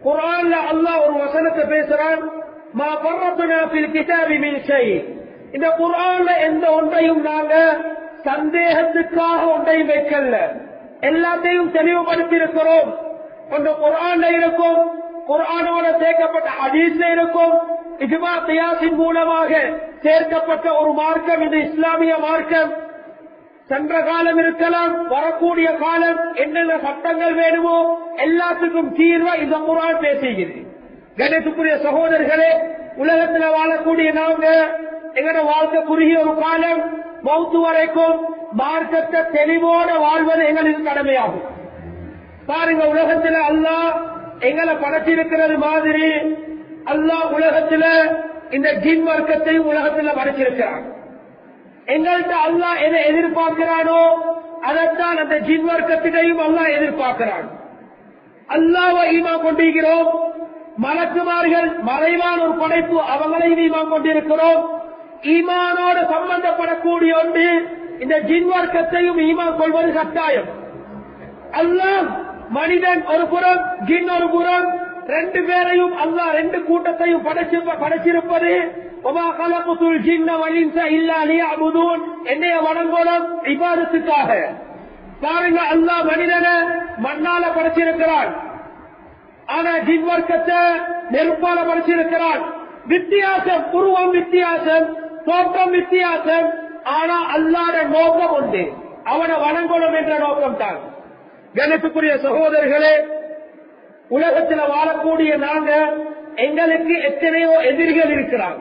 குர்ஆன்ல அல்லாஹ் ஒரு வசனத்தை பேசுறான், மா ஃபர்ரத்னா ஃபில் கிதாபி மின் ஷை. இந்த குர்ஆன்ல எந்த ஒன்றையும் நாங்க சந்தேகத்துக்காக ஒன்றையும் வைக்கல, எல்லாத்தையும் தெளிவுபடுத்தி இருக்கிறோம். ஒன்று குர்ஆன்ல இருக்கும், குர்ஆனோட சேர்க்கப்பட்ட ஹதீஸ்ல இருக்கும், இஜ்மா கியாஸின் மூலமாக சேர்க்கப்பட்ட ஒரு மார்க்கம் இது இஸ்லாமிய மார்க்கம். சென்ற காலம் இருக்கலாம், வரக்கூடிய காலம் என்னென்ன சட்டங்கள் வேணுமோ எல்லாத்துக்கும் தீர்வை இந்த குர்ஆன் பேசுகிறது. கணேசுக்குரிய சகோதரர்களே, உலகத்தில் வாழக்கூடிய நாங்க எங்கட வாழ்க்கை குறுகிய ஒரு காலம், மௌத்து வரைக்கும் மார்க்கத்தை தெளிவோட வாழ்வது எங்களுக்கு கடமையாகும். பாருங்க, உலகத்தில் அல்லாஹ் எங்களை படைச்சிருக்கிறது மாதிரி அல்லாஹ் உலகத்தில் இந்த ஜின் வர்க்கத்தையும் உலகத்தில் படைச்சிருக்கிறான். எங்கள்கிட்ட அல்லாஹ் எதை எதிர்பார்க்கிறானோ அதைத்தான் அந்த ஜின் வர்க்கத்தினையும் அல்லாஹ் எதிர்பார்க்கிறான். அல்லாஹ்வை ஈமான் கொண்டிருக்கிறோம். மலக்குமார்கள் மறைவான ஒரு படைப்பு, அவங்களையும் ஈமான் கொண்டிருக்கிறோம். ஈமானோடு சம்பந்தப்படக்கூடிய ஒன்று இந்த ஜின் வர்க்கத்தையும் ஈமான் கொள்வது கட்டாயம். அல்லாஹ் மனிதன் ஒரு புறம், ஜின் ஒரு புறம், ரெண்டு பேரையும் அல்லாஹ் ரெண்டு கூட்டத்தையும் படைச்சிருப்பது என்னைய வணங்கோலம் இபாதத்துக்காக. பாருங்க, அல்லாஹ் மனிதனை மண்ணால படைச்சிருக்கிறான், ஆனா ஜின் வர்க்கத்தை நெருப்பால படைச்சிருக்கிறான். வித்தியாசம், உருவம் வித்தியாசம், தோற்றம் வித்தியாசம், ஆனா அல்லாத நோக்கம் உண்டு, அவனை வணங்கோலம் என்ற நோக்கம் தான். கணேசுக்குரிய சகோதரர்களே, உலகத்தில் வாழக்கூடிய நாங்க எங்களுக்கு எத்தனையோ எதிரிகள் இருக்கிறாங்க.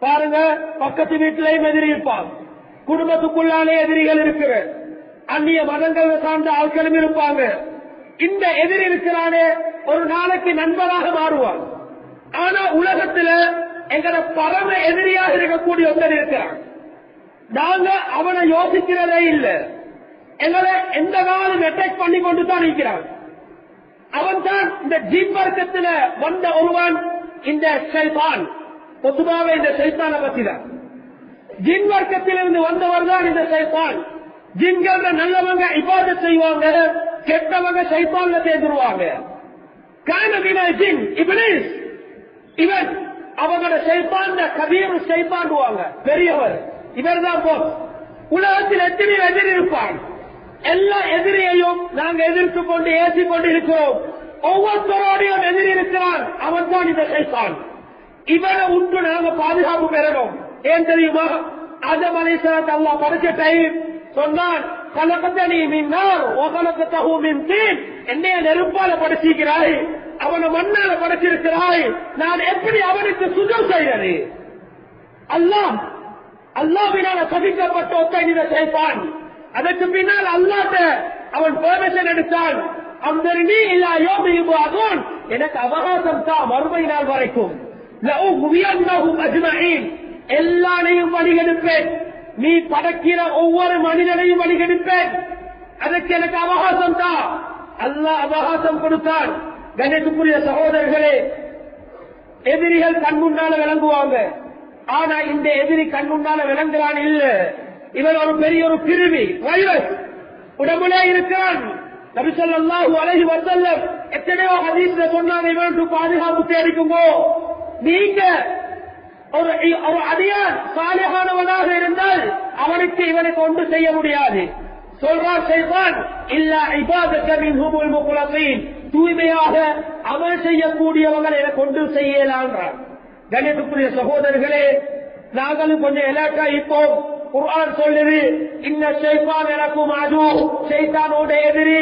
பாருங்க, பக்கத்து வீட்டிலையும் எதிரி இருப்பாங்க, குடும்பத்துக்குள்ளாலே எதிரிகள் இருக்கிற, அந்நிய மதங்களை சார்ந்த ஆட்களும் இருப்பாங்க. இந்த எதிரி இருக்கிறானே ஒரு நாளைக்கு நண்பராக மாறுவான். ஆனா உலகத்தில் எங்கட பரம எதிரியாக இருக்கக்கூடிய ஒருத்தர் இருக்கிறான். நாங்க அவனை யோசிக்கிறதே இல்லை, எங்களை எந்த காலம் அட்டாக் பண்ணி கொண்டு தான் இருக்கிறான். அவன் தான் இந்த ஜின் வர்க்கத்தில் வந்த ஒருவன், இந்த ஷைத்தான். பொதுவாக இந்த ஷைத்தானை பத்தி தான், ஜின் வர்க்கத்திலிருந்து வந்தவர் தான் இந்த ஷைத்தான். ஜின்கள் நல்லவங்க இபாதத் செய்வாங்க, கெட்டவங்க ஷைத்தான்ல சேர்ந்துருவாங்க. கானவின ஜின் இப்லீஸ், இவன் அவங்களோட ஷைத்தான் கபீர் ஷைத்தான்வாங்க, பெரியவர், இவர் தான் போஸ். உலகத்தில் எத்தனை எதிரி இருப்பான், எல்லா எதிரியையும் நாங்க எதிர்த்து கொண்டு ஏற்றிக் கொண்டு இருக்கிறோம். ஒவ்வொருத்தரோடையும் எதிரி இருக்கிறான், அவன் தான் இந்த ஷைத்தான். இவனை உண்டு நாங்க பாதுகாப்பு பெறணும். ஏன் தெரியுமா? ஆதம் அலைஹிஸ்ஸலாம் அல்லாஹ் படைச்ச டைம் சொன்னான், கலகத்தனி மின் நார் வ கலகத்தஹு மின் தீன். என்னைய நெருப்பால படைச்சிருக்கிறாய், அவனை மண்ணால படைச்சிருக்கிறாய், நான் எப்படி அவனுக்கு சுஜூத் செய்யறது? அல்லாஹ்வினால சபிக்கப்பட்ட ஒத்த இந்த ஷைத்தான். அதற்கு பின்னால் அல்லாஹ்ட்ட அவன் பெர்மிஷன் எடுத்தான், அம்தர்னி இலா யௌமி யுபஅஸூன், எனக்கு அவகாசம் தா மறுமை நாள் வரைக்கும். லஉஹ்வியன்னஹும் அஜ்மஈன், எல்லாரையும் வழிகெடுப்பேன், நீ படைக்கிற ஒவ்வொரு மனிதனையும் வழிகெடுப்பேன், அதற்கு எனக்கு அவகாசம் தா. அல்லாஹ் அவகாசம் கொடுத்தான். கணேசுக்குரிய சகோதரர்களே, எதிரிகள் கண் முன்னால விளங்குவாங்க, ஆனா இந்த எதிரி கண் முன்னால விளங்குறான் இல்ல. இவன் ஒரு பெரிய ஒரு கிருமி, வைரஸ் உடம்புலே இருக்கிறான். நபி ஸல்லல்லாஹு அலைஹி வஸல்லம் எத்தனையோ ஹதீஸ்ல சொன்னாங்க, இவனுக்கு பாதுகாப்பு தேடிக்குங்கோ. நீங்க ஒரு அடியான் சாலிஹானவனாக இருந்தால் அவனுக்கு இவனுக்கு ஒன்று செய்ய முடியாது. சொல்றார் ஷைத்தான், இல்லா இபாதக மின்ஹுமுல் முக்லஸீன், தூய்மையாக அமல் செய்யக்கூடியவங்களை எனக்கு ஒன்று செய்யலான்றார். கணேசுக்குரிய சகோதரர்களே, நாங்களும் கொஞ்சம் எலாட்டா இப்போ குர்ஆன் சொல்லுது, இன்ன ஷைத்தான் லக்கும் அது, ஷைத்தானோட எதிரி,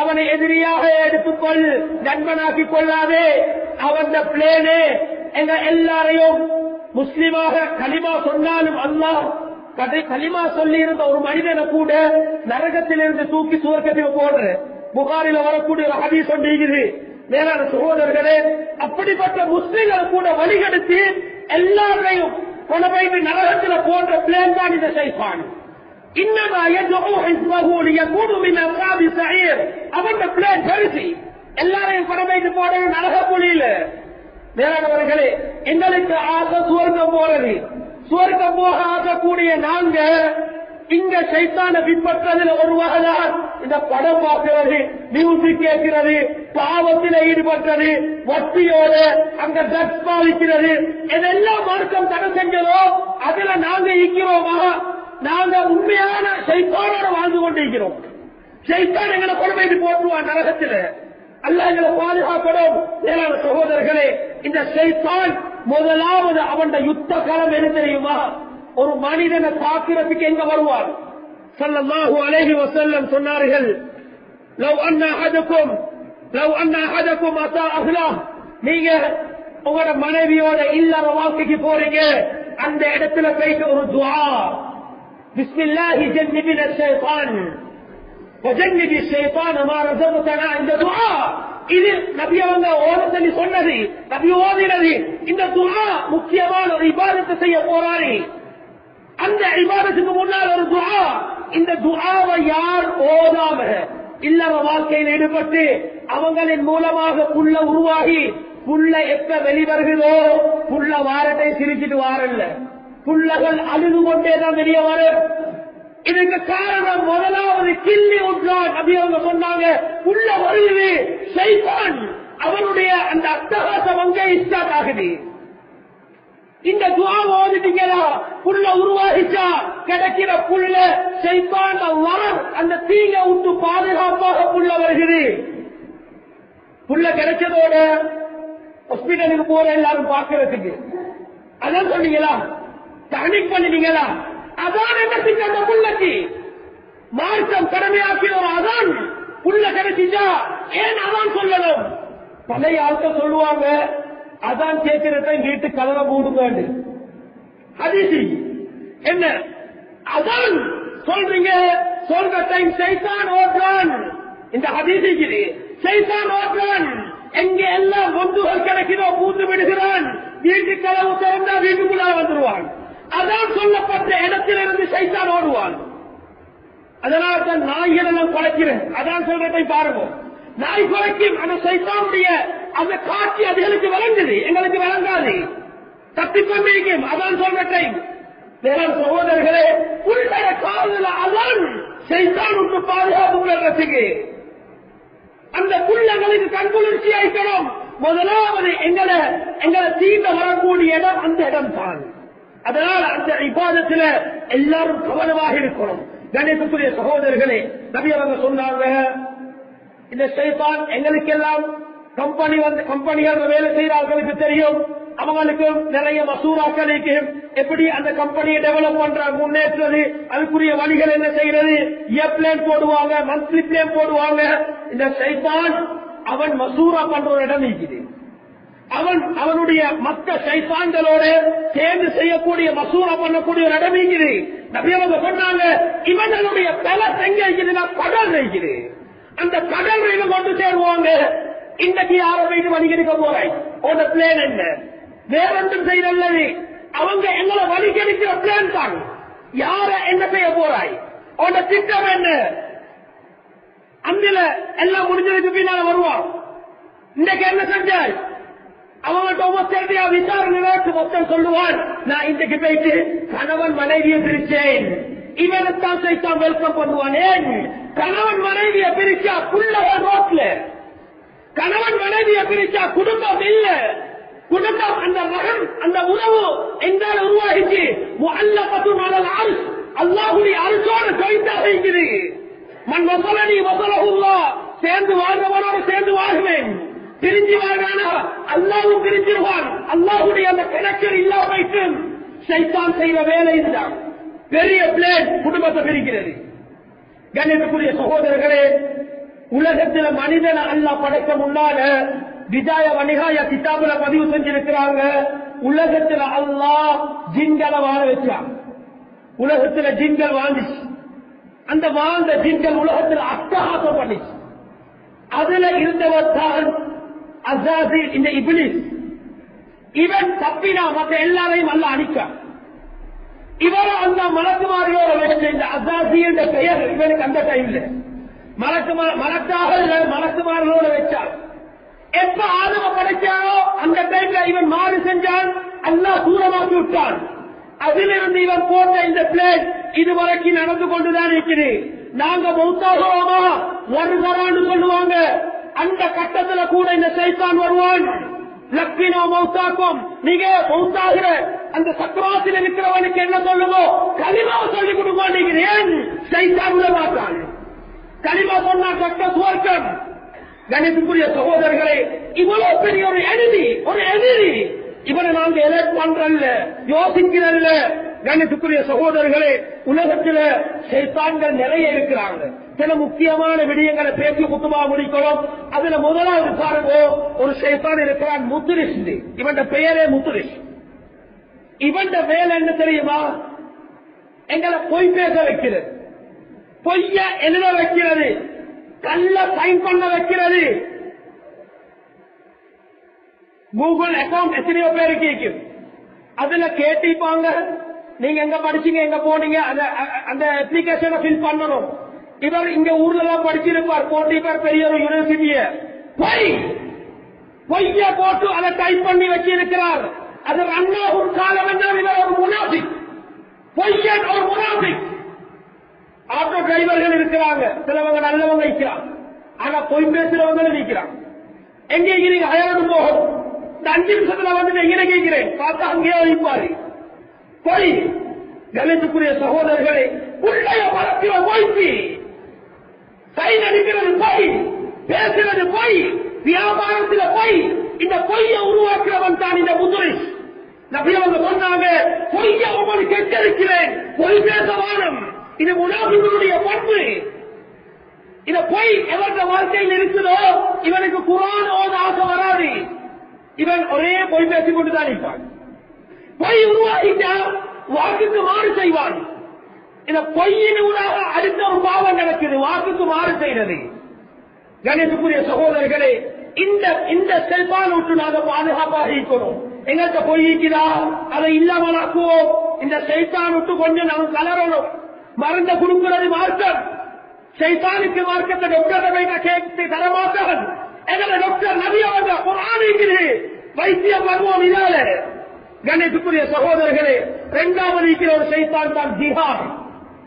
அவனை எதிரியாக எடுத்துக்கொள், நண்பனாக்கிக் கொள்ளாதே. அவன் பிளேனே எங்க எல்லாரையும் முஸ்லிமாக கலிமா சொன்னாலும் அல்லாஹ் கலிமா சொல்லி இருந்த ஒரு மனிதனை கூட நரகத்திலிருந்து தூக்கி சுவர்க்கத்தில் போடுற புகாரில வரக்கூடிய ஒரு ஹதீஸ் சொல்லிக்குது. மேலான சகோதரர்களே, அப்படிப்பட்ட முஸ்லிம்களை கூட வழிகெடுத்து எல்லாரையும் கொலை போயிட்டு நரகத்தில் போன்ற பிளேன் தான் இந்த ஷைத்தான். இன்னமா யதுஉ ஹிஸ்பஹு லியகூனு மின் அஸ்ஹாபி ஸஈர், அவன் பிளேன் பெருசி, எல்லாரையும் கொலை போயிட்டு போட நரக புலியில. மேலானவர்களே, எங்களுக்கு ஆசை சுவர்க்கம் போறது, சுவர்க்கம் போக ஆசக்கூடிய நாங்க இங்க ஷைத்தானை பின்பற்றதில் ஒரு வகைதான் இந்த படம் பார்க்கிறது, மியூசிக் கேட்கிறது, பாவத்தில் ஈடுபட்டது, வட்டியோடு அங்க ட்ரக்ஸ் பாதிக்கிறது, இதெல்லாம் மார்க்கம் தடை செஞ்சதோ அதுல நாங்க இருக்கிறோமா? நாங்க உண்மையான சைத்தானோட வாழ்ந்து கொண்டிருக்கிறோம். சைத்தான் எங்களை கொடுமைக்கு போட்டுவான் நரகத்தில். அல்லாஹ் எங்களை பாதுகாக்கணும். மேலான சகோதரர்களே, இந்த சைத்தான் முதலாவது அவன் யுத்த காலம் என்ன தெரியுமா? ஒரு மனிதனை தாக்குறதுக்கு எங்க வருவார்? ஸல்லல்லாஹு அலைஹி வஸல்லம் சொன்னார்கள், லவ் அன்ன அஹதக்கும் அஸா அஹ்லா, நீங்க உங்களோட மனைவியோட இல்லற வாழ்க்கைக்கு போறீங்க, அந்த இடத்துல போயிட்டு ஒரு துஆ, பிஸ்மில்லாஹி ஜன்னிபின ஷைத்தான் வஜன்னிபி ஷைத்தான் மா ரஸக்தனா, இந்த துஆ இது நபி அவங்க ஓத சொல்லி சொன்னது, நபி ஓதினது. இந்த துஆ முக்கியமான ஒரு இபாதத்தை செய்ய போறாரு. அந்த இபாதத்துக்கு முன்னால் ஒரு துஆ. இந்த துஆவை யார் ஓதாம இல்லற வாழ்க்கையில் ஈடுபட்டு அவங்களின் மூலமாக புள்ள உருவாகி புள்ள எப்ப வெளிவருகிறதோ புள்ள வாரத்தை சிரிச்சிட்டு வாரல்ல, புள்ளகள் அழுது கொண்டேதான் வெளியே வரும். இதுக்கு காரணம் முதலாவது கிள்ளி விட்டான். நபி அவங்க சொன்னாங்க, புள்ள வருது, சைத்தான் அவனுடைய அந்த அட்டகாசம் அங்கே ஸ்டார்ட் ஆகுது. இந்த துஆ ஓதிட்டீங்களா, புள்ள உருவாகிச்சா கிடைக்கிற புள்ள சைத்தான் வரம், அந்த தீங்க விட்டு பாதுகாப்பாக புள்ள வருகிறது. புள்ள கிடைச்சதோட ஹாஸ்பிட்டலுக்கு போற எல்லாரும் பார்க்கறதுக்கு அதான் சொன்னீங்களா, தனிக் பண்ணிட்டீங்களா? அதான் என்ன செஞ்ச அந்த புள்ளக்கு மார்க்கம் கடமையாக்கி ஒரு அதான் புள்ள கிடைச்சிச்சா ஏன் அதான் சொல்லணும்? பழைய ஆட்கள் சொல்லுவாங்க, அதான் கேட்கிறத வீட்டு கதவை மூடுங்க. ஹதீஸ் என்ன அதான் சொல்றீங்க? சொல்ற டைம் சைத்தான் ஓட்டுறான். இந்த ஹதீஸ் சைத்தான் ஓட்டுறான். எங்க எல்லாம் ஒன்றுகள் கிடைக்கிறோ பூந்து விடுகிறான். வீட்டு கதவு திறந்தா வீட்டுக்குள்ளார வந்துருவான். அதான் சொல்லப்பட்ட இடத்திலிருந்து சைத்தான் ஓடுவான். அதனால தான் நாய்கள் எல்லாம் குலைக்கிறேன். அதான் சொல்றதை பாருங்க, நாய் குலைக்கும். அந்த சைத்தானுடைய அந்த காட்சி அதுகளுக்கு விளங்குது, எங்களுக்கு விளங்காது, தப்பிக்கொண்டிருக்கும். அதான் சொல்ற டைம். சகோதரர்களே, உள்ள காதல அதான் சைத்தானுக்கு பாதுகாப்பு உள்ளதுக்கு அந்த புள்ளங்களுக்கு கண்குளிர்ச்சி ஆயிக்கணும். முதலாவது எங்களை தீண்ட வரக்கூடிய இடம் அந்த இடம் தான். அதனால் அந்த இபாதத்தில் எல்லாரும் கவனமாக இருக்கணும். கணேசத்துடைய சகோதரர்களே, நபி அவங்க சொன்னாங்க, இந்த சைத்தான் எங்களுக்கெல்லாம் கம்பெனிகள் வேலை செய்யறவர்களுக்கு தெரியும், அவங்களுக்கு நிறைய மசூராக்கள் எப்படி அந்த கம்பெனியை டெவலப் பண்றாங்க, முன்னேற்றது, அதுக்குரிய வழிகள் என்ன செய்யறது, இயர் பிளான் போடுவாங்க, மந்த்லி பிளான் போடுவாங்க. இந்த சைத்தான் அவன் மசூரா பண்ற ஒரு இடம் இருக்குது. அவனுடைய மற்ற சைத்தான்களோடு சேர்ந்து செய்யக்கூடிய மசூரா பண்ணக்கூடிய ஒரு இடம் இருக்குது. நபி அவங்க சொன்னாங்க, இவங்களுடைய பலத்தை எங்க இருக்குதுன்னா கடல் இருக்குது. அந்த கடல் இவங்க கொண்டு சேருவாங்க. இன்றைக்கு யாரை போயிட்டு வழிகெடுக்க போறாய், உன்னோட பிளான் என்ன? வேற ஒன்றும் செய்யறது. அவங்க எங்களை வழிகெடுக்கிற பிளான் தான். யார என்ன செய்ய போறாய், உன்னோட திட்டம் என்ன? அந்த எல்லாம் முடிஞ்சதுக்கு பின்னால வருவான். இன்றைக்கு என்ன செஞ்சாய்? அவங்கள்ட்ட ஒவ்வொருத்தரையா விசாரணை ஒருத்தன் சொல்லுவான், நான் இன்றைக்கு போயிட்டு கணவன் மனைவியை பிரிச்சேன். இவனைத்தான் சைத்தான் வெல்கம் பண்ணுவான். ஏன்? கணவன் மனைவியை பிரிச்சா புள்ளவன் ரோட்ல, கணவன் மனைவியை பிரிச்சா குடும்பம் இல்ல. குடும்பம் அந்த மகன் அந்த உறவு எங்கால உருவாகிச்சு. அல்லாஹுடைய அரசோடு கைத்தாக இருக்குது. மண் வசலனி வசலகுல்லா, சேர்ந்து வாழ்றவனோடு சேர்ந்து வாழ்வேன். பிரிஞ்சு வாழ்றானா அல்லாஹ்வும் பிரிஞ்சிருவான். அல்லாஹுடைய அந்த கணக்கில் இல்லாம சைத்தான் செய்த வேலை தான் பெரிய பிளேன் குடும்பத்தை பிரிக்கிறது. கண்ணியத்துக்குரிய சகோதரர்களே, உலகத்தில் மனிதன் அல்லாஹ் படைக்க முன்னால விஜய வணிகாய கிதாபுல பதிவு செஞ்சிருக்கிறாங்க. உலகத்தில் அல்லாஹ் ஜின்களை வாழ வச்சான். உலகத்தில் ஜின்கள் வாழ்ந்துச்சு. அந்த வாழ்ந்த ஜின்கள் உலகத்தில் அட்டகாசம் பண்ணிச்சு. அதுல இருந்தவர் தான் அஸாஸில், இந்த இப்லீஸ். இவன் தப்பினா மற்ற எல்லாரையும் அல்ல அழிக்க. இவர் அந்த மலக்குமாரியோட வச்ச இந்த அஸாஸில் பெயர் இவனுக்கு அந்த டைம்ல மலக்குமார்களோட வச்சார். எப்ப ஆதம படைச்சாரோ அந்த டைம்ல இவன் மாறு செஞ்சான், அல்லாஹ் தூரமாக்கி விட்டான். அதிலிருந்து இவன் போட்ட இந்த பிளேட் இதுவரைக்கும் நடந்து கொண்டுதான் இருக்கிறது. நாங்க மௌத்தாகுவோமா வருகிறான்னு சொல்லுவாங்க. அந்த கட்டத்துல கூட இந்த சைத்தான் வருவான். லக்கினோ மௌத்தாக்கும், நீங்க மௌத்தாகிற அந்த சக்கராத்தில் இருக்கிறவனுக்கு என்ன சொல்லுமோ கலிமா சொல்லிக் கொடுங்க. நீங்க ஏன் சைத்தான் விட மாட்டான்? கலிமா சொன்னா கட்ட சுவர்க்கம். கணித்துக்குரிய சகோதரர்களே, இவ்வளவு பெரிய ஒரு எதிரி இவனை நாங்க எலக்ட் பண்றல்ல, யோசிக்கிறல்ல. கணித்துக்குரிய சகோதரர்களே, உலகத்தில் சைத்தான்கள் நிறைய இருக்கிறாங்க. சில முக்கியமான விடயங்களை பேசி குத்துமா முடிக்கணும். அதுல முதலாவது பாருங்க, ஒரு சைத்தான் இருக்கிறான் முத்துரிஷ். இவன் பெயரே முத்துரிஷ். இவன் வேலை என்ன தெரியுமா? எங்களை பொய் பேச வைக்கிறது, பொய்ய எழுத வைக்கிறது, கல்ல சைன் பண்ண வைக்கிறது. கூகுள் அக்கௌண்ட் எத்தனையோ பேரு கேட்கும். அதுல கேட்டிப்பாங்க, நீங்க எங்க படிச்சீங்க, எங்க போனீங்க, அந்த அப்ளிகேஷனை ஃபில் பண்ணணும். இவர் இங்க ஊர்ல எல்லாம் படிச்சிருப்பார், போட்டிருப்பார் பெரிய ஒரு யூனிவர்சிட்டிய. பொய்ய போட்டு அதை டைப் பண்ணி வச்சிருக்கிறார். அது ரன்னாகும் காலம் என்றால் இவர் ஒரு முனாஃபிக், பொய்யன் ஒரு முனாஃபிக். ஆட்டோ டிரைவர்கள் இருக்கிறாங்க, சிலவங்க நல்லவங்க இருக்கிறாங்க, ஆனா பொய் பேசுறவங்க இருக்கிறாங்க. எங்க இருக்கிறீங்க? அயர்ந்து போகும். இந்த 5 நிமிஷத்துல வந்து எங்க கேட்கிறேன் பார்த்தா அங்கேயே வைப்பாரு. பொய். கணித்துக்குரிய சகோதரர்களை, உள்ளே வளர்க்கிற பொய்க்கு சைன் அடிக்கிறது பொய், பேசுறது பொய், வியாபாரத்தில் பொய். இந்த பொய்யை உருவாக்குறவன் தான் இந்த முத்துரிஷ். நபியவங்க சொன்னாங்க, பொய்யை உங்களுக்கு எச்சரிக்கிறேன், பொய் பேச வானம். இது முனாஃபிக்குடைய பண்பு. இந்த பொய் எவருடைய வாழ்க்கையில் இருக்குதோ இவனுக்கு குர்ஆன் ஓத ஆசை வராது. இவன் ஒரே பொய் பேசிக் கொண்டுதான் இருப்பான். பொய் உருவாகிட்டா வாக்குக்கு மாறு செய்வான். இந்த பொய்யின் ஊடாக அடுத்த ஒரு பாவம் நடக்குது, வாக்குக்கு மாறு செய்கிறது. கணேசுக்குரிய சகோதரர்களே, இந்த செல்பான் விட்டு நாங்கள் பாதுகாப்பாக இருக்கணும். எங்கள்கிட்ட பொய் இருக்கிறா அதை இல்லாமலாக்குவோம். இந்த சைத்தான் விட்டு கொஞ்சம் நாங்கள் கலரணும். மருந்த கொடுக்கிறது மார்க்கம். சைத்தானுக்கு மார்க்கத்தை டாக்டர் கேட்டு தரமாட்டான். எங்களை டாக்டர் நபி அவங்க குர்ஆன் இருக்குது, வைத்தியம் வருவோம். இதால கணேசுக்குரிய சகோதரர்களே, 2வது இருக்கிற ஒரு சைத்தான் தான் ஜிஹார்.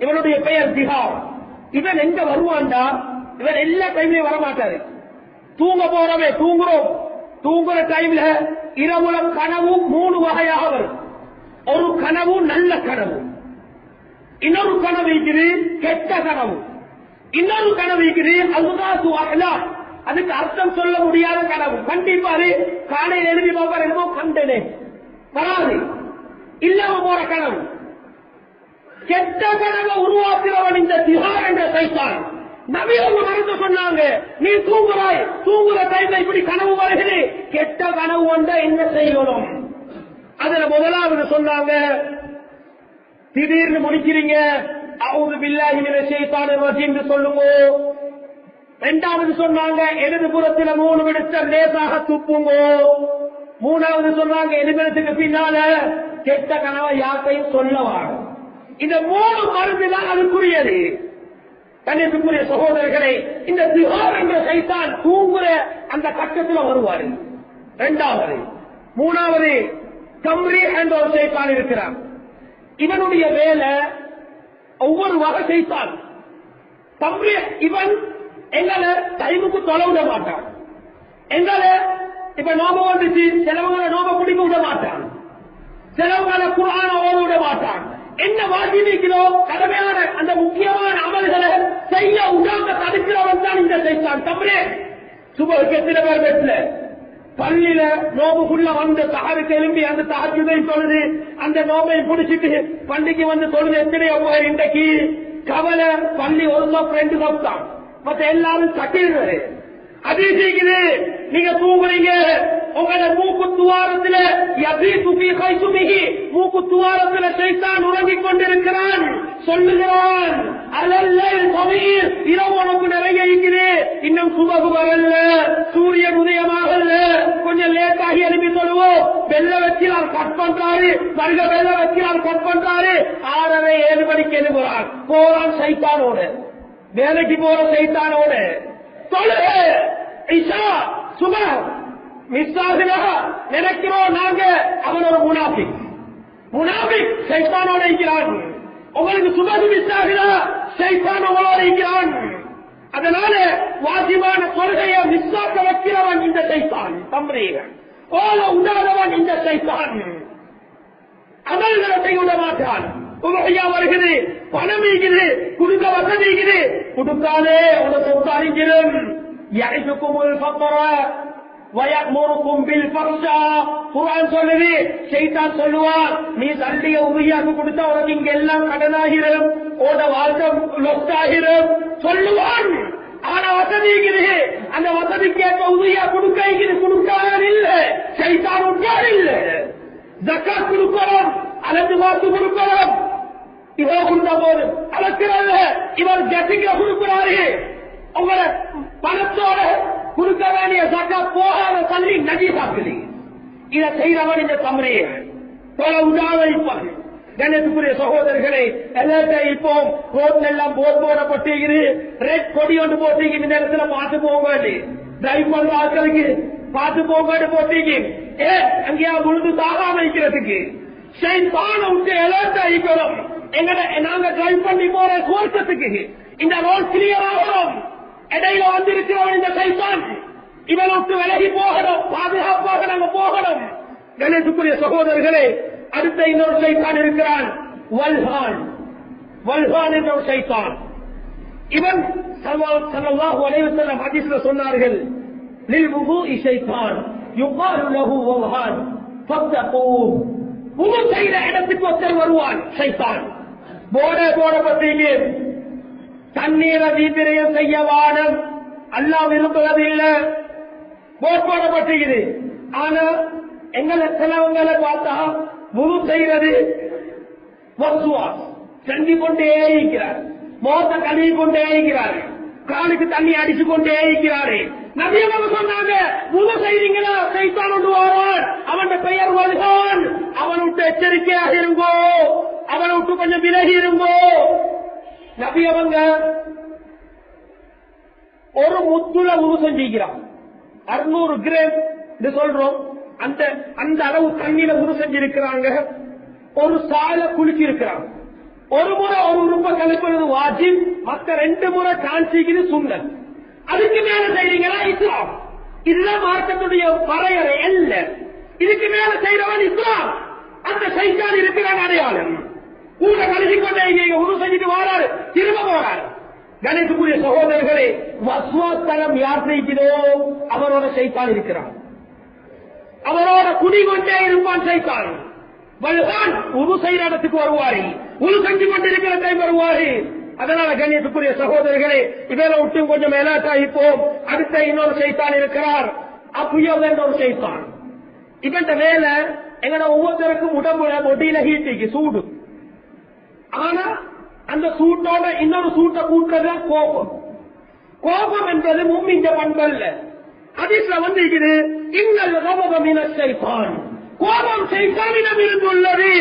இவனுடைய பெயர் ஜிஹார். இவன் எங்க வருவான்டா? இவன் எல்லா டைம்லயும் வரமாட்டாரு. தூங்க போறவே தூங்குறோம். தூங்குற டைம்ல இரவுல கனவு 3 வகையாக வரும். ஒரு கனவு நல்ல கனவு, இன்னொரு கனவு இருக்குது கெட்ட கனவு, இன்னொரு கனவு இருக்குது அல்காசு அஹ்லாம், அதுக்கு அர்த்தம் சொல்ல முடியாத கனவு. கண்டிப்பாரு காலையில் எழுதி பார்ப்பார், என்னமோ கண்டனே வராது, இல்லாம போற கனவு. கெட்ட கனவை உருவாக்குறவன் இந்த திஹார் என்ற சைத்தான். நபி அவங்க மறந்து சொன்னாங்க, நீ தூங்குறாய், தூங்குற டைம்ல இப்படி கனவு வருகிறது, கெட்ட கனவு வந்தா என்ன செய்யணும்? அதுல முதலாவது சொன்னாங்க, திடீர்னு முடிக்கிறீங்க, அஊது பில்லாஹி மினஷ் ஷைத்தானிர் ரஜீம் சொல்லுங்க. 2வது சொன்னாங்க, இடது புறத்தில் 3 விடுத்தம் லேசாக துப்புங்க. 3வது சொன்னாங்க, எதிர்த்து பின்னால கெட்ட கனவை யார்த்தையும் சொல்லவாங்க. இந்த 3 மருந்து தான் அதுக்குரியது. கண்ணியத்துக்குரிய சகோதரர்களே, இந்த திஹார் என்ற சைத்தான் தூங்குற அந்த கட்டத்தில் வருவாரு. 2வது. 3வது கம்ரி என்ற ஒரு சைத்தான் இருக்கிறான். இவனுடைய வேலை ஒவ்வொரு வகை சைத்தான். கம்ரி இவன் எங்களை டைமுக்கு தொலை விட மாட்டான். எங்களை இப்ப நோப வந்துச்சு, சிலவங்களை நோப குடிக்க விட மாட்டான், சிலவங்களை குர்ஆன ஓத விட மாட்டான். என்ன வாஜிபிக்கிறோ கடமையான அந்த முக்கியமான அமல்களை செய்ய உடாம தடுக்கிறவன் தான் இந்த சைத்தான். கம்ரி சுபஹுக்கு எத்தனை பேர் வெட்டல பள்ளியில நோபுக்குள்ள வந்து தஹருக்கு எழும்பி அந்த தஹஜ்ஜுதை தொழுது அந்த நோபை பிடிச்சிட்டு பள்ளிக்கு வந்து தொழுது எத்தனையோ பேர் இன்றைக்கு கவலை பள்ளி ஒரு சப் 2 சப் தான், மத்த எல்லாரும் தட்டிடுறது. அதே செய்யுது, நீங்க தூங்குறீங்க, உங்களோட மூக்கு துவாரத்துல மூக்கு துவாரத்துல சைத்தான் உறங்கிக் கொண்டிருக்கிறான். சொல்லுகிறான், அல்ல இரவு உனக்கு நிறைய இருக்குது, இன்னும் சுபகு வரல, சூரியன் உதயமாகல, கொஞ்சம் லேட்டாகி எழுப்பி சொல்லுவோம். வெள்ள வச்சினால் கட் பண்றாரு, வருக வெள்ள வச்சினால் கட் பண்றாரு. 6:30 7 மணிக்கு எழுப்புறான். போறான் சைத்தானோட, வேலைக்கு போற சைத்தானோட. தொழுக இஷா சுப மிஸ் ஆகுதா நினைக்கிறோம் நாங்க. அவன் ஒரு முனாஃபிக், முனாஃபிக் சைத்தானோட இருக்கிறான். உங்களுக்கு சுபது மிஸ் ஆகுதா, ஷைத்தான் உங்களோட இருக்கிறான். அதனால வாஜிபான தொழுகையை மிஸ்ஸாக்க வைக்கிறவன் இந்த ஷைத்தான். தம்ரீகன் ஓல உண்டாதவன் இந்த ஷைத்தான். அமல்களை செய்ய விட மாட்டான். உபகையா வருகிறது, பணம் ஈகுது, குடுக்க வசதி ஈகுது, குடுக்காதே உனக்கு அறிஞரும் யஅதுகுமுல் ஃபக்ர வயஅமுருகும் பில் ஃபஹ்ஷா. குர்ஆன் சொல்லுது, ஷைத்தான் சொல்லுவான், நீ தள்ளிய உபகையாக்கு கொடுத்தா உனக்கு இங்க எல்லாம் கடனாகிரும், உன வாழ்க்கை லொஸ் ஆகிரும் சொல்லுவான். ஆனா வசதி ஈகுது, அந்த வசதிக்கு ஏற்ப உபகையா கொடுக்காத இல்ல, ஷைத்தான் உட்கார் இல்ல. ஜக்காத் கொடுக்கிறோம், அளந்து பார்த்து கொடுக்கிறோம், இவ்வளவு கொடுத்த போது அளக்கிறாங்க, இவர் ஜட்டிக்க கொடுக்கிறாரு. உங்களை பணத்தோட கொடுக்க வேண்டிய ஜக்காத் போகாத தள்ளி நஜீசாக்குது. இதை செய்தவன் இந்த தம்ரே போல உண்டாவிப்பாங்க. கணேசுக்குரிய சகோதரர்களை எல்லாத்தையும் இப்போ ரோட்ல எல்லாம் போர் போடப்பட்டிருக்கிறது, ரெட் கொடி ஒன்று போட்டிருக்கு. இந்த இடத்துல பார்த்து போக டிரைவ் பண்ற ஆட்களுக்கு பார்த்து போக போட்டிருக்கு. அங்கேயா முழுது தாகாம வைக்கிறதுக்கு ஷைத்தான விட்டு எல்லாம் அழிக்கணும். நாங்க டிரைவ் பண்ணி போற கோர்க்கத்துக்கு இந்த ரோட் கிளியர் ஆகணும். இடையில வந்திருக்கிறவன் இந்த ஷைத்தான், இவன் விட்டு விலகி போகணும், பாதுகாப்பாக நாங்க போகணும். கணேசுக்குரிய சகோதரர்களே, அடுத்த இன்னொரு ஷைத்தான் இருக்கிறான், வல்ஹான். வல்ஹான் என்ற ஒரு ஷைத்தான். இவன் ஸல்லல்லாஹு அலைஹி வஸல்லம் ஹதீஸ்ல சொன்னார்கள், லில்வுதுஇ ஷைத்தான் யுகாலு லஹு வல்ஹான் ஃபத்தகூ. உது செய்த இடத்துக்கு ஒருத்தர் வருவான் ஷைத்தான். போடப்பட்டீங்க, தண்ணீரை வீட்டிரையும் செய்ய வானம் அல்லாஹ் விரும்புவதில்லை, போடப்பட்டிருக்குது. ஆனா எங்களை சிலவங்களை பார்த்தா முழு செய்வது செஞ்சு கொண்டே இருக்கிறார், மோத்த கழுவி கொண்டே இருக்கிறார், காலுக்கு தண்ணி அடிச்சு கொண்டே இருக்கிறாரு. நபியவங்க சொன்னாங்க, முழு செய்தீங்களா ஷைத்தான் கொண்டு வருவான், அவன் பெயர் வருவான், அவன் விட்டு எச்சரிக்கையாக இருங்கோ, அவனை விட்டு கொஞ்சம் விலகி இருங்கோ. நபியவங்க ஒரு முத்துல உரு செஞ்சிருக்கிறான், 600 கிராம் சொல்றோம், அந்த அளவு தண்ணியில உரு செஞ்சிருக்கிறாங்க. ஒரு சால குளிச்சு இருக்கிறாங்க. ஒரு முறை ஒரு உறுப்பை கலப்பது வாஜிப், மற்ற 2 முறை கான்சிக்கிறது சுன்னத். அதுக்கு மேல செய்றீங்களா இஸ்லாம். இதுதான் மார்க்கத்துடைய வரையறை அல்ல. இதுக்கு மேல செய்றவன் இஸ்லாம். அந்த ஷைத்தான் இருக்கிறான் அடையாளம். கூட கழிச்சுக்கொண்டே உரு செஞ்சுட்டு வாராரு, திரும்ப போறாரு. கணேசுக்குரிய சகோதரர்களே, வஸ்வாஸ்தலம் யார் செய்கிறோ அவரோட ஷைத்தான் இருக்கிறான், அவரோட குடிகொண்டே இருப்பான் ஷைத்தான். வல்ஹான் உரு செய்கிற இடத்துக்கு வருவாரு, உரு செஞ்சு கொண்டிருக்கிற டைம் வருவாரு. அதனால கண்ணியத்துக்குரிய சகோதரர்களே, இவரை விட்டு கொஞ்சம் மேலாட்டாயிப்போம். அடுத்த இன்னொரு ஷைத்தான் இருக்கிறார், அப்புயோக என்ற ஒரு ஷைத்தான். இவன் வேலை எங்கட ஒவ்வொருத்தருக்கும் உடம்புல மொட்டியில ஹீட்டுக்கு சூடு. ஆனா அந்த சூட்டோட இன்னொரு சூட்டை கூட்டுறது கோபம். கோபம் என்பது மும்மிஞ்ச பண்பல்ல. ஹதீஸ்ல வந்திருக்குது, இன்னல் கதப மின ஷைத்தான், கோபம் ஷைத்தானிடம் இருந்துள்ளது.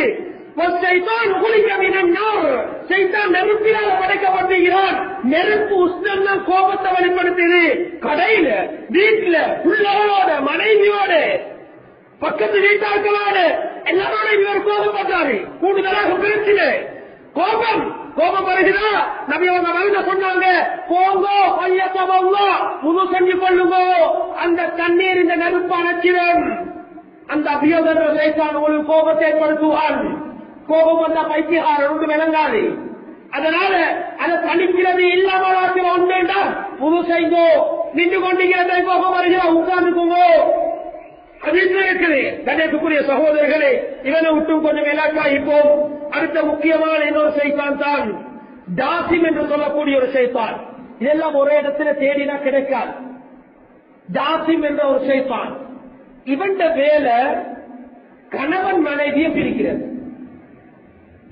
ஷைத்தான் குலிக மினன் நார், ஷைத்தான் நெருப்பினால் படைக்கப்பட்டிருக்கிறான். நெருப்பு உஷ்ணம்னா கோபத்தை வெளிப்படுத்துது. கடையில, வீட்டுல, பிள்ளைகளோட, மனைவியோட, பக்கத்து வீட்டார்களோட எல்லாரோட இவர் கோபப்பட்டாரு. கூடுதலாக பிரச்சனை கோபம். கோபம் வருகிறா, நபி அவங்க வந்து சொன்னாங்க, போங்கோ பையத்தவங்க முழு செஞ்சு கொள்ளுங்க, அந்த தண்ணீர் இந்த நெருப்பு அணைச்சிடும். அந்த அபியோகன்ற ஷைத்தான் ஒரு கோபத்தை ஏற்படுத்துவான். கோபம் வந்த பைத்தியகாரனுக்கு விளங்காது. அதனால அதை தணிக்கிறது இல்லாமல் ஒன்றா முழு செய்தோ, நின்று கொண்டிருக்கிறதை கோபம் வருகிறா, உட்கார்ந்துக்கோங்க. கணேசுக்குரிய சகோதரர்களே, இவனை விட்டும் கொஞ்சம் விளக்காயிப்போம். அடுத்த முக்கியமான இன்னொரு ஷைத்தான் தான் ஜாசிம் என்று சொல்லக்கூடிய ஒரு ஷைத்தான். இதெல்லாம் ஒரே இடத்துல தேடினா கிடைக்காது. ஜாசிம் என்ற ஒரு ஷைத்தான், இவன் வேலை கணவன் மனைவியை பிரிக்கிறது.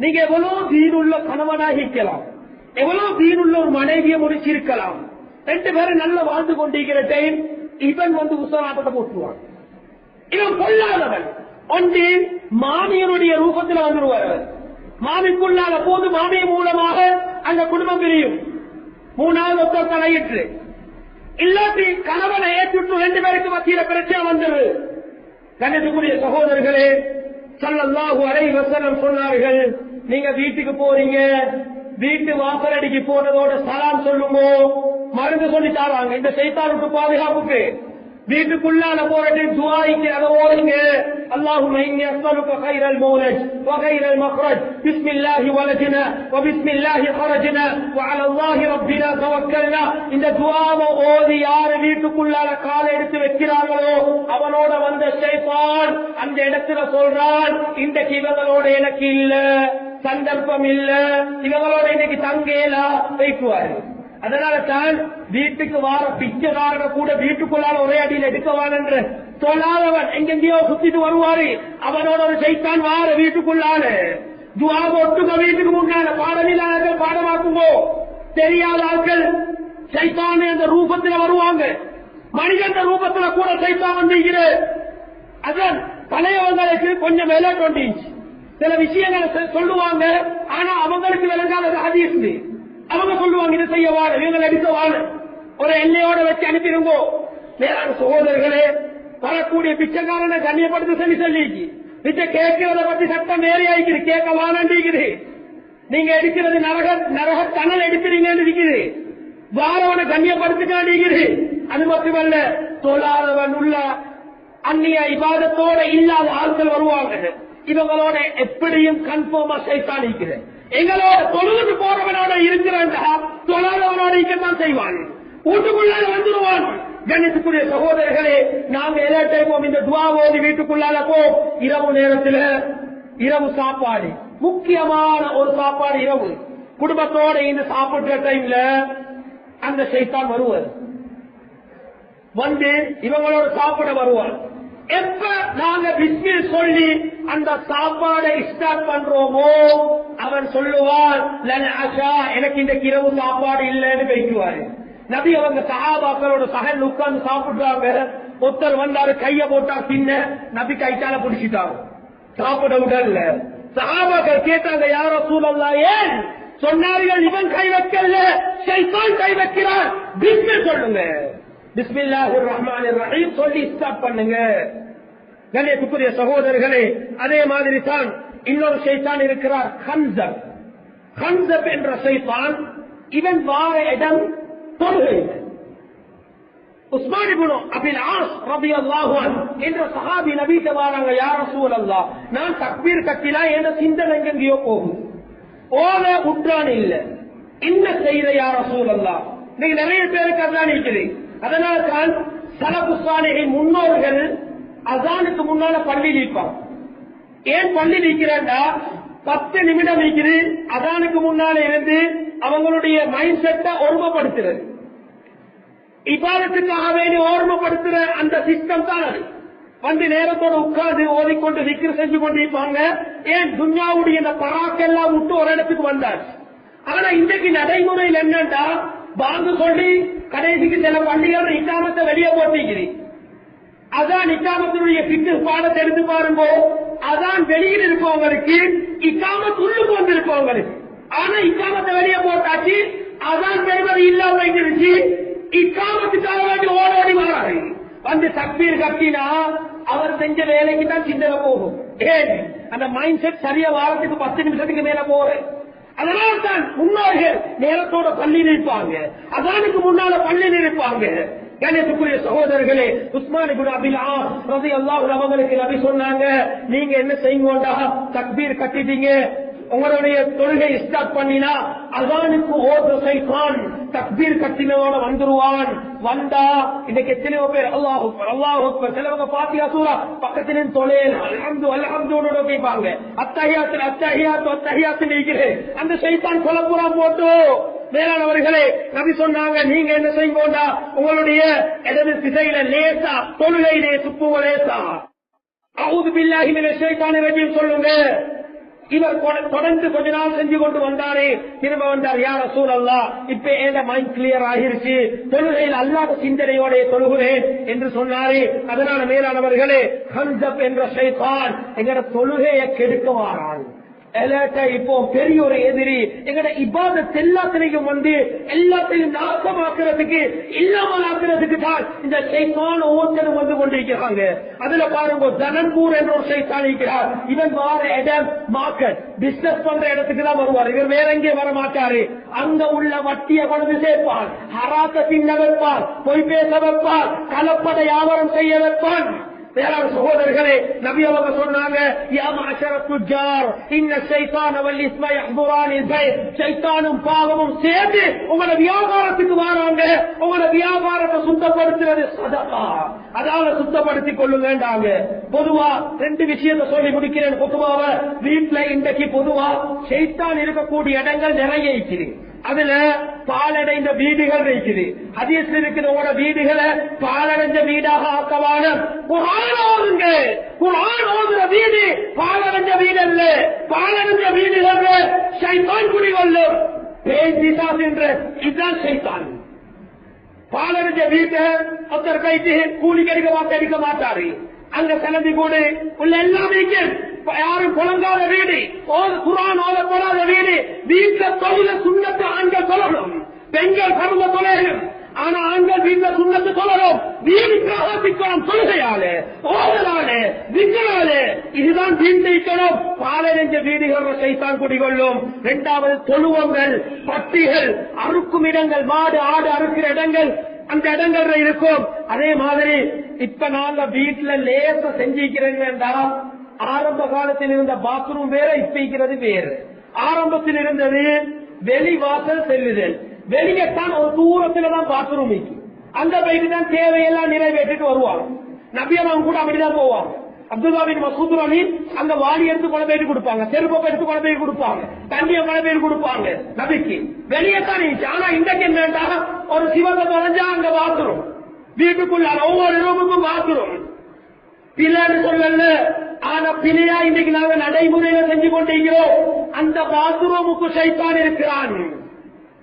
நீங்க எவ்வளவு தீனுள்ள கணவனாக இருக்கலாம், எவ்வளவு தீனுள்ள ஒரு மனைவியை முடிச்சிருக்கலாம், 2 பேரும் நல்ல வாழ்ந்து கொண்டிருக்கிற டைம் இவன் வந்து உசராட்டத்தை போட்டுருவான். இவன் கொள்ளாதவன். ஒன்று மாமியனுடைய ரூபத்தில் வந்துருவார். மாமிக்குள்ளாத போது மாமிய மூலமாக அந்த குடும்பம் பிரியும். 3வது ஒருத்தர் தலையிட்டு இல்லாட்டி கணவனை ஏற்றுட்டு 2 பேருக்கு மத்தியில பிரச்சனை வந்துரு. கணேசுக்குரிய சகோதரர்களே, ஸல்லல்லாஹு அலைஹி வஸல்லம் சொன்னார்கள், நீங்க வீட்டுக்கு போறீங்க, வீட்டு வாசலடிக்கு போனதோட சலாம் சொல்லுங்க, மருந்து சொல்லி தராங்க இந்த சைத்தானுக்கு பாதுகாப்புக்கு. வீட்டுக்குள்ளால போறது துஆய்க்கு அதை ஓடுங்க. அல்லாஹும்ம இன்னி அஸ்அலுக கைரல் மௌலஜ் வ கைரல் மக்ரஜ் பிஸ்மில்லாஹி வலஜ்னா வ பிஸ்மில்லாஹி ஹரஜ்னா வ அலல்லாஹி ரப்பினா தவக்கல்னா. இந்த துஆவை ஓதி யார் வீட்டுக்குள்ளால காலை எடுத்து வைக்கிறார்களோ அவனோட வந்த ஷைத்தான் அந்த இடத்துல சொல்றான், இந்த இவங்களோட எனக்கு இல்ல, சந்தர்ப்பம் இல்ல, இவங்களோட இன்னைக்கு தங்கேலா வைக்குவாரு. அதனால தான் வீட்டுக்கு வார பிச்சைக்காரனை கூட வீட்டுக்குள்ளால ஒரே அடியில் எடுக்கவான் என்று சொல்லாதவன் எங்கெங்கயோ சுத்திட்டு வருவாரு. அவனோட ஒரு சைத்தான் வார வீட்டுக்குள்ளால துஆ ஒட்டுங்க. வீட்டுக்கு முன்னால பாடமில்லாத பாடமாக்குங்கோ. தெரியாத ஆட்கள் சைத்தான் அந்த ரூபத்தில் வருவாங்க. மனிதன் ரூபத்தில் கூட சைத்தான் வந்து அதான் பழையவங்களுக்கு கொஞ்சம் விலை 20 இன்ச் சில விஷயங்களை சொல்லுவாங்க. ஆனா அவங்களுக்கு விளங்காத ஹதீஸ் அவங்க சொல்லுவாங்க, இதை செய்ய வாழ இவங்களை எடுக்க வாழ ஒரு எல்லையோட வச்சு அனுப்பிடுங்கோ. மேலான சகோதரர்களே, வரக்கூடிய பிச்சைக்காரனை கண்ணியப்படுத்த சொல்லி பிச்சை கேட்கிறத பத்தி சட்டம் வேற ஆயிக்குது. கேட்க வாழண்டிக்குது. நீங்க எடுக்கிறது நரக தணல் எடுக்கிறீங்கன்னு இருக்குது. வாரவனை கண்ணியப்படுத்திக்காண்டிக்குது. அது மட்டுமல்ல, தொழாதவன் உள்ள அந்நிய இபாதத்தோட இல்லாத ஆட்கள் வருவாங்க. இவங்களோட எப்படியும் கன்ஃபார்மா சைத்தான் இருக்கிறேன். எங்களோட தொழுது போறவனோட இருக்கிறான்டா, தொழாதவனோட இருக்கத்தான் செய்வான். வீட்டுக்குள்ளால வந்துடுவான். கணித்துக்குரிய சகோதரர்களே, நாங்க எல்லா டைமும் இந்த துஆ ஓதி வீட்டுக்குள்ளால போ. இரவு நேரத்தில் இரவு சாப்பாடு முக்கியமான ஒரு சாப்பாடு. இரவு குடும்பத்தோட இந்த சாப்பிடுற டைம்ல அந்த சைத்தான் வருவார். வந்து இவங்களோட சாப்பிட வருவார். எப்ப நாங்க பிஸ்மில் சொல்லி அந்த சாப்பாடை ஸ்டார்ட் பண்றோமோ அவன் சொல்லுவான், எனக்கு இந்த இரவு சாப்பாடு இல்லைன்னு வைக்குவாரு. நபி அவங்க சஹாபாக்களோட சகல் உட்கார்ந்து சாப்பிடுறாங்க. ஒருத்தர் வந்தாரு, கைய போட்டா பின்ன நபி கைத்தால பிடிச்சிட்டாங்க, சாப்பிட விடல. சஹாபாக்கள் கேட்டாங்க, யார் ரசூலல்லாஹ், ஏன் சொன்னார்கள்? இவன் கை வைக்கல, ஷைத்தான் கை வைக்கிறான். பிஸ்மில் சொல்லுங்க, பிஸ்மில்லாஹிர் ரஹ்மானிர் ரஹீம் சொல்லி ஸ்டார்ட் பண்ணுங்க. கண்ணியத்துக்குரிய சகோதரர்களே, அதே மாதிரி தான் இன்னொரு ஷைத்தான் இருக்கிறார், ஹன்ஸப். ஹன்ஸப் என்ற ஷைத்தான் இவன் வார இடம் தொழுகை. உஸ்மான் இப்னு அபில் ஆஸ் ரலியல்லாஹு அன்ஹு என்ற சஹாபி நபிட்ட வராங்க, யா ரசூலல்லாஹ், நான் தக்பீர் கட்டினா என்ற சிந்தனை எங்கேயோ போகும், ஓத உட்றான் இல்ல, என்ன செய்த யா ரசூலல்லாஹ்? நீங்க நிறைய பேருக்கு அதான் இருக்குது. அதனால தான் சலஃபு ஸாலிஹின் முன்னோர்கள் அஸானுக்கு முன்னால பள்ளி நீப்பாங்க. ஏன் பள்ளி நீக்கிறா? 10 நிமிடம் நீக்குது. அஸானுக்கு முன்னால இருந்து அவங்களுடைய மைண்ட் செட்டை ஒருமைப்படுத்துறது, இபாதத்துக்காக வேண்டி ஓர்மைப்படுத்துற அந்த சிஸ்டம் தான் அது. வந்து நேரத்தோட உட்கார்ந்து ஓதிக்கொண்டு விக்ர் செஞ்சு கொண்டிருப்பாங்க. ஏன் துன்யாவுடைய இந்த பராக்கெல்லாம் விட்டு ஒரு இடத்துக்கு வந்தார். ஆனா இன்றைக்கு நடைமுறையில் என்னண்டா, பாங்கு சொல்லி கடைசிக்கு சில பள்ளிகள் இக்காமத்தை வெளியே போட்டிக்கிறேன். அதான் இக்காமத்தினுடைய பிட்டு பாடத்தை எடுத்து பாருங்க. அதான் வெளியில் இருப்பவங்களுக்கு இக்காமத்து உள்ளுக்கு வந்து இருப்பவங்களுக்கு. ஆனா இக்காமத்தை வெளியே போட்டாச்சு, அதான் பெறுவது இல்லாம இருந்துச்சு. இக்காமத்துக்காக வேண்டி ஓடோடி வராது. வந்து தக்பீர் கட்டினா அவர் செஞ்ச வேலைக்கு தான் சிந்தனை போகும். ஏன் அந்த மைண்ட் செட் சரியா வாரத்துக்கு 10 நிமிஷத்துக்கு மேல போறேன். அதனால்தான் முன்னோர்கள் நேரத்தோட பள்ளி நிற்பாங்க, அதானுக்கு முன்னால பள்ளி நிற்பாங்க. கணேசுக்குரிய சகோதரர்களே, உஸ்மான் இப்னு அபில் ஆஸ் ரலியல்லாஹு அன்ஹு அவங்களுக்கு நபி சொன்னாங்க, நீங்க என்ன செய்யுங்கடா, தக்பீர் கட்டிட்டீங்க, உங்களுடைய தொழுகை ஸ்டார்ட் பண்ணினா அதானுக்கு ஓடுற சைத்தான் தக்பீர் கட்டினோட வந்துருவான். வந்தா இன்னைக்கு எத்தனையோ பேர் அல்லாஹ் அக்பர் அல்லாஹ் அக்பர், சிலவங்க ஃபாத்திஹா சூரா பக்கத்திலும் தொலைல் அல்ஹம்து அல்ஹம்துவோட கேட்பாங்க. அத்தஹியாத்து அத்தஹியாத்து அத்தஹியாத்து நீக்கிறே அந்த சைத்தான் குழப்புறான் போட்டு. மேலானவர்களே, நபி சொன்னாங்க, நீங்க என்ன செய்யுங்கடா, உங்களுடைய இடது திசையில லேசா தொழுகையிலே துப்புவ லேசா அஊது பில்லாஹி மினஷ் ஷைத்தானிர் ரஜீம் சொல்லுங்க. இவர் தொடர்ந்து கொஞ்ச நாள் செஞ்சு கொண்டு வந்தாரே, திரும்ப வந்தார், யா ரசூலல்லாஹ், இப்ப என் மைண்ட் கிளியர் ஆகிருச்சு, தொழுகையில் அல்லாஹ் சிந்தனையோட தொழுகிறேன் என்று சொன்னாரே. அதனால மேலானவர்களே, ஹன்ஸப் என்ற ஷைத்தான் எங்கட தொழுகையை கெடுக்க வாரான். இப்போ பெரிய ஒரு எதிரி எங்கட இபாதத் எல்லாத்திலையும் எல்லாத்தையும் நாசமாக்குறதுக்கு இல்லாமல் ஆக்குறதுக்கு தான் இந்த ஷைத்தான் ஒவ்வொருத்தரும் வந்து கொண்டிருக்கிறாங்க. அதுல பாருங்க, தனன்பூர் என்ற ஒரு ஷைத்தான் இருக்கிறார். இவன் வார இடம் மார்க்கெட் பிசினஸ் பண்ற இடத்துக்கு தான் வருவார். இவர் வேற எங்கே வர மாட்டாரு. அங்க உள்ள வட்டியை கொண்டு சேர்ப்பான், ஹராத்த தின்ன வைப்பான், பொய் பேச வைப்பான், கலப்பட வியாபாரம் செய்ய வைப்பான். வேளாண் சகோதரர்களே, நபி அவங்க சொன்னாங்க, யா மஅஷர துஜார் இன்ன ஷைத்தான வல் இஸ்ம யஹ்துரானில் பை, ஷைத்தானும் பாவமும் சேர்ந்து உங்களோட வியாபாரத்துக்கு வராங்க. உங்களோட வியாபாரத்தை சுத்தப்படுத்துறது சதகா, அதால சுத்தப்படுத்திக் கொள்ளுங்கன்றாங்க. பொதுவா 2 விஷயத்தை சொல்லி முடிக்கிறேன். பொதுவாக வீட்டுல இன்றைக்கு பொதுவா ஷைத்தான் இருக்கக்கூடிய இடங்கள் நிறைய இருக்குது. அதுல பாலடைந்த வீடுகள் இருக்குது. ஹதீஸ்ல இருக்குது, உங்களோட வீடுகளை பாலடைஞ்ச வீடாக ஆக்கவான குர்ஆன் ஓதுங்க. குர்ஆன் ஓதுற வீடு பாலடைஞ்ச வீடு அல்ல. பாலடைஞ்ச வீடுகள் ஷைத்தான் குடிகொள்ளும். பேசிதான் என்ற இதுதான் ஷைத்தான். பாலடைஞ்ச வீட்டை ஒருத்தர் கைட்டு கூலி கடிக்க மாட்டாரு. அங்க கிளம்பி கூடு உள்ள எல்லாமே யாரும் புலங்காத வீடு, குர்ஆன் ஓதப்படாத வீடு. வீட்டுல தொழுத சுண்ணத்து ஆண்கள் சொல்லணும், பெண்கள் பருவ தொலையும். ஆனா ஆண்கள் வீட்டுல சுண்ணத்து சொல்லணும். வீடு பிரகாசிக்கணும் தொழுகையாலே, ஓதலாலே, விக்கலாலே. இதுதான் வீண்டைக்கணும். பாலடைஞ்ச வீடுகள் ஷைத்தான் குடிகொள்ளும். 2வது தொழுவங்கள், பட்டிகள், அறுக்கும் இடங்கள், மாடு ஆடு அறுக்கிற இடங்கள் அந்த இடங்கள்ல இருக்கும். அதே மாதிரி இப்ப நாங்க வீட்டுல லேச செஞ்சிக்கிறேன்டா, ஆரம்ப காலத்தில் இருந்த பாத்ரூம் வேற, இப்ப இருக்கிறது வேறு. ஆரம்பத்தில் இருந்தது வெளி வாசல் செல்லுதல், வெளியத்தான் ஒரு தூரத்துல தான் பாத்ரூம் இருக்கு. அங்க போயிட்டு தான் தேவையெல்லாம் நிறைவேற்றிட்டு வருவாங்க. நபியவங்க கூட அப்படிதான் போவாங்க. அப்துல்லா பின் மஸ்ஊத் அலி அங்க வாளி எடுத்து கொண்டு போயிட்டு கொடுப்பாங்க, செருப்பை எடுத்து கொண்டு போய் கொடுப்பாங்க, தண்ணியை கொண்டு போய் கொடுப்பாங்க நபிக்கு. வெளியத்தான் இருந்துச்சு. ஆனா இன்றைக்கு என்னண்டா, ஒரு சிவத்தை தொலைஞ்சா அங்க பாத்ரூம், வீட்டுக்குள்ள ஒவ்வொரு ரூமுக்கும் பாத்ரூம். பிள்ளைன்னு சொல்லல, ஆனா பிள்ளையா இன்னைக்கு நாங்க நடைமுறையில செஞ்சு கொண்டிருக்கிறோம். அந்த பாத்ரூமுக்கு ஷைத்தான் இருக்கிறான்.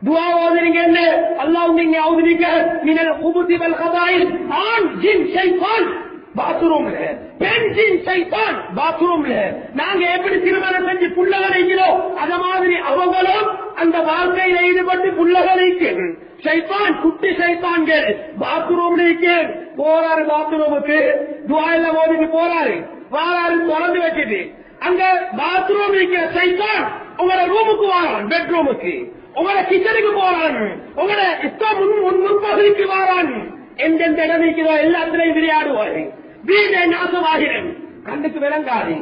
துஆ ஓதுறீங்க என்ன, அல்லாஹ் நீங்க அவுதுபிக்க மினல் குபுதி வல் கபாயில். ஆண் ஜின் ஷைத்தான் பாத்ரூம்ல, பெண் ஜின் ஷைத்தான் பாத்ரூம்ல. நாங்க எப்படி திருமணம் செஞ்சு புள்ளகளைக்கிறோம், அத மாதிரி அவங்களும் அந்த வாழ்க்கையில ஈடுபட்டு புள்ளகளைக்கு ஷைத்தான், குட்டி ஷைத்தான்கள் பாத்ரூம்ல போறாரு. பாத்ரூமுக்கு துஆ எல்லாம் ஓதிட்டு போறாரு, வாராரு திறந்து வச்சுட்டு. அங்க பாத்ரூம் இருக்கிற ஷைத்தான் உங்களோட ரூமுக்கு வாரான், பெட்ரூமுக்கு, உங்களோட கிச்சனுக்கு போறான், உங்களோட முன்பகுதிக்கு வாரான். எந்தெந்த இடம் இருக்கிறதோ எல்லாத்திலையும் விளையாடுவாரு. வீடை நாசமாகிறேன், கண்ணுக்கு விளங்காது.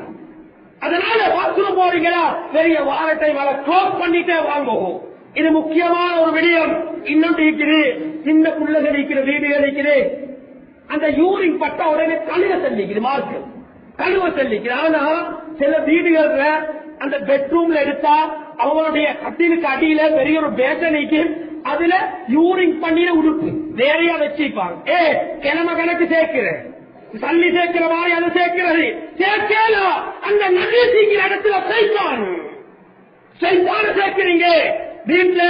அதனால பாத்ரூம் போறீங்களா, பெரிய வாரத்தை க்ளோஸ் பண்ணிட்டே வாங்குவோம். இது முக்கியமான ஒரு விடயம். இன்னொன்று இருக்குது, சின்ன புள்ளகள் இருக்கிற வீடுகள் இருக்குது, அந்த யூரின் பட்ட உடனே கழுவ செல்லிக்குது, மார்க்கு கழுவ செல்லிக்குது. ஆனா சில வீடுகள்ல அந்த பெட்ரூம்ல எடுத்தா அவங்களுடைய கட்டிலுக்கு அடியில பெரிய ஒரு பேசனைக்கு அதுல யூரின் பண்ணின உடுப்பு வேறையா வச்சிருப்பாங்க. கிழமை கணக்கு சேர்க்கிறேன், சல்லி சேர்க்கிற மாதிரி அதை சேர்க்கிறது சேர்க்கல. அந்த நல்ல சீக்கிர இடத்துல சைத்தான சேர்க்கிறீங்க. வீட்டுல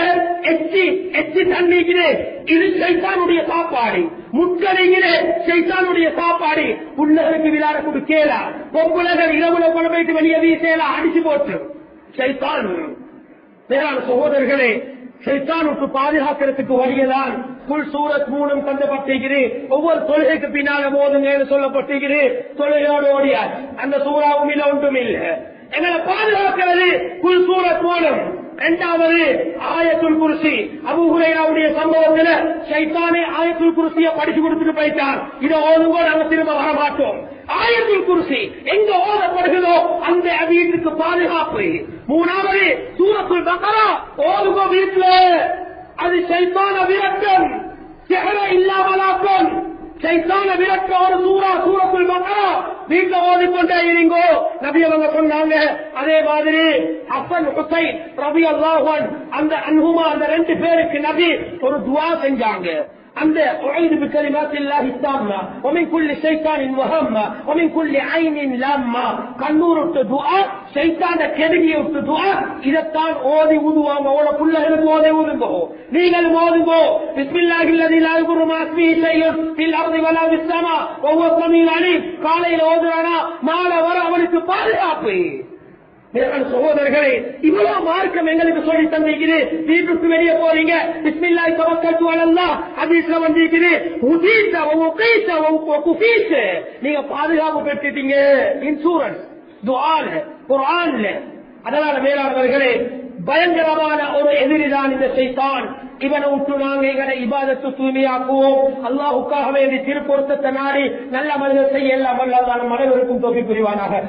எச்சி தண்ணிக்குது, இது சைத்தானுடைய சாப்பாடு. முட்களைங்களே சைத்தானுடைய சாப்பாடு. புள்ளகளுக்கு விளையாட கொடுக்கல, பொம்புலகள் இரவுல கொண்டு போயிட்டு வெளியே வீசலாம், அடிச்சு போட்டு சைத்தான். வேறான சகோதரர்களே, ஷைத்தானுக்கு பாதுகாக்கிறதுக்கு வழியதான் புல் சூரத் மூலம் தந்தப்பட்டிருக்கிறது. ஒவ்வொரு தொழுகைக்கு பின்னால போதுங்க சொல்லப்பட்டிருக்கிறது. தொழுகையோடு ஓடியார் அந்த சூறாவும் இல்ல, ஒன்றும் இல்லை. எங்களை பாதுகாக்கிறது புல் சூரத் மூலம். 2வது ஆயத்துல் குர்சி. அபூ ஹுரைராவுடைய சம்பவத்தில் ஷைத்தானே ஆயத்துல் குர்சியை படிச்சு கொடுத்துட்டு போயிட்டான். இதை ஓதுங்கோ, நாங்க திரும்ப வர மாட்டோம். ஆயத்துல் குர்சி எங்க ஓதப்படுகிறதோ அந்த வீட்டுக்கு பாதுகாப்பு. 3வது சூரத்துல் பக்ரா ஓதுங்கோ வீட்டுல. அது ஷைத்தான விரட்டம், சிஹர இல்லாமலாக்கம். ஷைத்தான விரட்ட ஒரு சூரத்துல் பக்ரா வீட்டுல ஓதிக்கொண்டே இருங்கோ, நபி அவங்க சொன்னாங்க. அதே மாதிரி ஹசன் ஹுசைன் ரலியல்லாஹு அன்ஹு அந்த அன்ஹுமா அந்த 2 பேருக்கு நபி ஒரு துஆ செஞ்சாங்க. அந்த உஐது பிகலிமாத்தில்லாஹி தாம்மா ومن كل شيطان وهمة ومن كل عين لامة. கண்ணூருட்டு துஆ, ஷைத்தான கெடுதியுட்டு துஆ. இதத்தான் ஓதி ஊதுவாங்க. ஓட புள்ளகளுக்கு ஓதி ஊதுங்கோ, நீங்கள் ஓதுங்கோ. பிஸ்மில்லாஹில்லதி லா யதுர்ரு மா இஸ்மிஹி ஷைஉன் ஃபில் அர்தி வலா ஃபிஸ் ஸமா வஹுவ ஸமீஉல் அலீம். காலையில ஓதுறானா மாலை வர அவனுக்கு பாதுகாப்பு. சகோதரர்களே, இவ்வளவு மார்க்கம் எங்களுக்கு சொல்லி தந்திருக்குது. வீட்டுக்கு வெளியே போறீங்க, பிஸ்மில்லாஹி தவக்கல்து அலல்லாஹ் ஹதீஸ்ல வந்திருக்குது. உதீத வஉகீத வகுஃபீத், நீங்க பாதுகாப்பு பெற்றுட்டீங்க. இன்சூரன்ஸ் துஆல குர்ஆன்ல. அதனால மேலானவர்களே, பயங்கரமான ஒரு எதிரிதான் இந்த ஷைத்தான். இவனை விட்டு நாங்க எங்களை இபாதத்து தூய்மையாக்குவோம். அல்லாஹ்வுக்காக வேண்டி திருப்பொருத்தத்தை நாடி நல்ல மனிதர் செய்ய எல்லாம் வல்லவரான மனிதருக்கும் தோல்வி புரிவானாக.